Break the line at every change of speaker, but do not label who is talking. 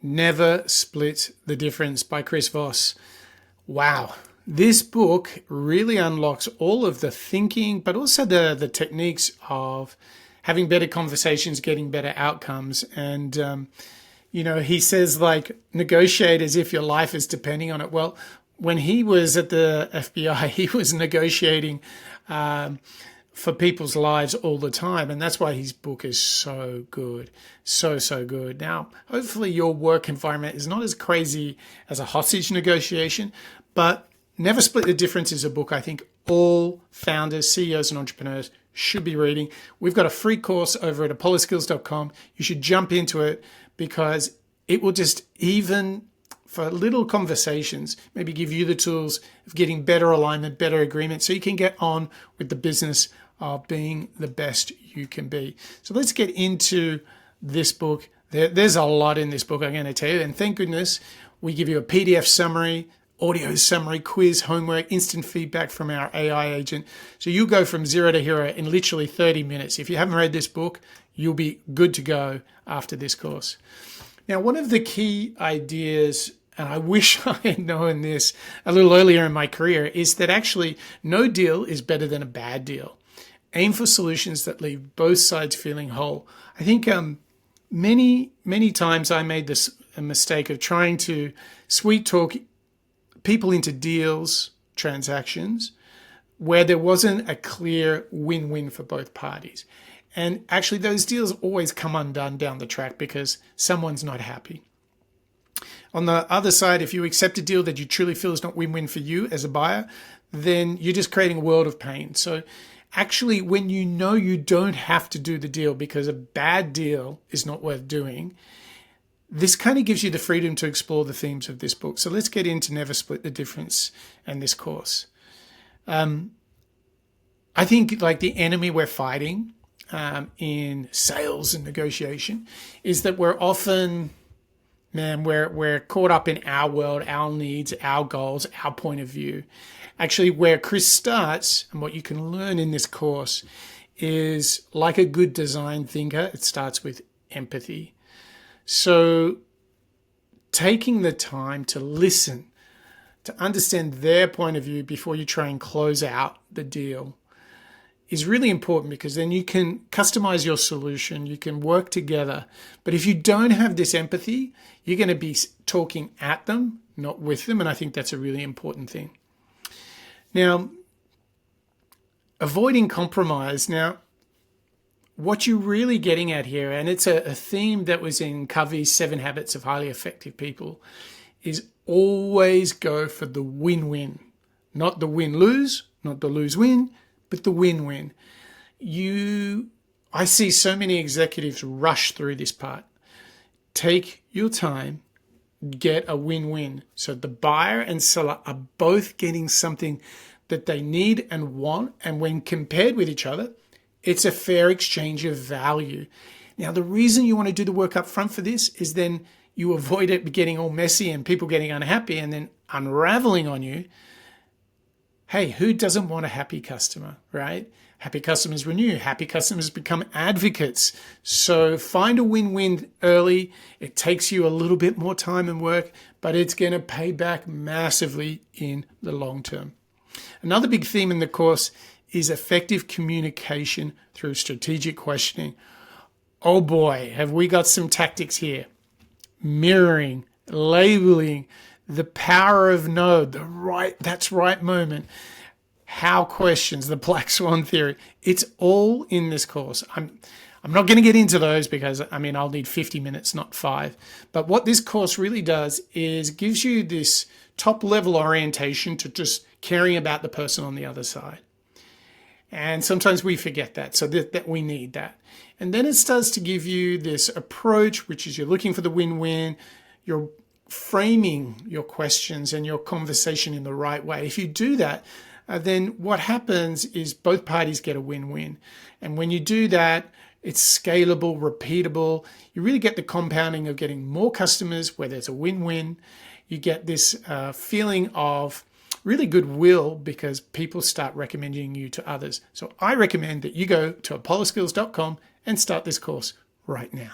Never Split the Difference by Chris Voss. Wow. This book really unlocks all of the thinking, but also the techniques of having better conversations, getting better outcomes. And, he says, like, negotiate as if your life is depending on it. Well, when he was at the FBI, he was negotiating for people's lives all the time. And that's why his book is so good. So good. Now, hopefully your work environment is not as crazy as a hostage negotiation, but Never Split the Difference is a book I think all founders, CEOs, and entrepreneurs should be reading. We've got a free course over at apolloskills.com. You should jump into it because it will just, even for little conversations, maybe give you the tools of getting better alignment, better agreement, so you can get on with the business of being the best you can be. So let's get into this book. There's a lot in this book, I'm going to tell you. And thank goodness we give you a PDF summary, audio summary, quiz, homework, instant feedback from our AI agent. So you'll go from zero to hero in literally 30 minutes. If you haven't read this book, you'll be good to go after this course. Now, one of the key ideas, and I wish I had known this a little earlier in my career, is that actually no deal is better than a bad deal. Aim for solutions that leave both sides feeling whole. I think many times I made a mistake of trying to sweet talk people into deals, transactions, where there wasn't a clear win-win for both parties. And actually those deals always come undone down the track because someone's not happy. On the other side, if you accept a deal that you truly feel is not win-win for you as a buyer, then you're just creating a world of pain. So actually, when you know you don't have to do the deal because a bad deal is not worth doing, this kind of gives you the freedom to explore the themes of this book. So let's get into Never Split the Difference and this course. I think like the enemy we're fighting in sales and negotiation is that we're often, we're caught up in our world, our needs, our goals, our point of view. Actually, where Chris starts and what you can learn in this course is, like a good design thinker, it starts with empathy. So taking the time to listen, to understand their point of view before you try and close out the deal is really important, because then you can customize your solution, you can work together. But if you don't have this empathy, you're going to be talking at them, not with them. And I think that's a really important thing. Now, avoiding compromise. Now, what you're really getting at here, and it's a theme that was in Covey's 7 Habits of Highly Effective People, is always go for the win-win. Not the win-lose, not the lose-win, but the win-win. I see so many executives rush through this part. Take your time, get a win-win. So the buyer and seller are both getting something that they need and want, and when compared with each other, it's a fair exchange of value. Now, the reason you want to do the work up front for this is then you avoid it getting all messy and people getting unhappy and then unraveling on you. Hey, who doesn't want a happy customer, right? Happy customers renew. Happy customers become advocates. So find a win-win early. It takes you a little bit more time and work, but it's going to pay back massively in the long term. Another big theme in the course is effective communication through strategic questioning. Oh boy, have we got some tactics here. Mirroring, labeling, the power of no, that's right moment. How questions, the black swan theory. It's all in this course. I'm not going to get into those because, I'll need 50 minutes, not 5. But what this course really does is gives you this top level orientation to just caring about the person on the other side. And sometimes we forget that, so that we need that. And then it starts to give you this approach, which is you're looking for the win-win, you're framing your questions and your conversation in the right way. If you do that, then what happens is both parties get a win-win. And when you do that, it's scalable, repeatable. You really get the compounding of getting more customers where there's a win-win. You get this feeling of really goodwill because people start recommending you to others. So I recommend that you go to apolloskills.com and start this course right now.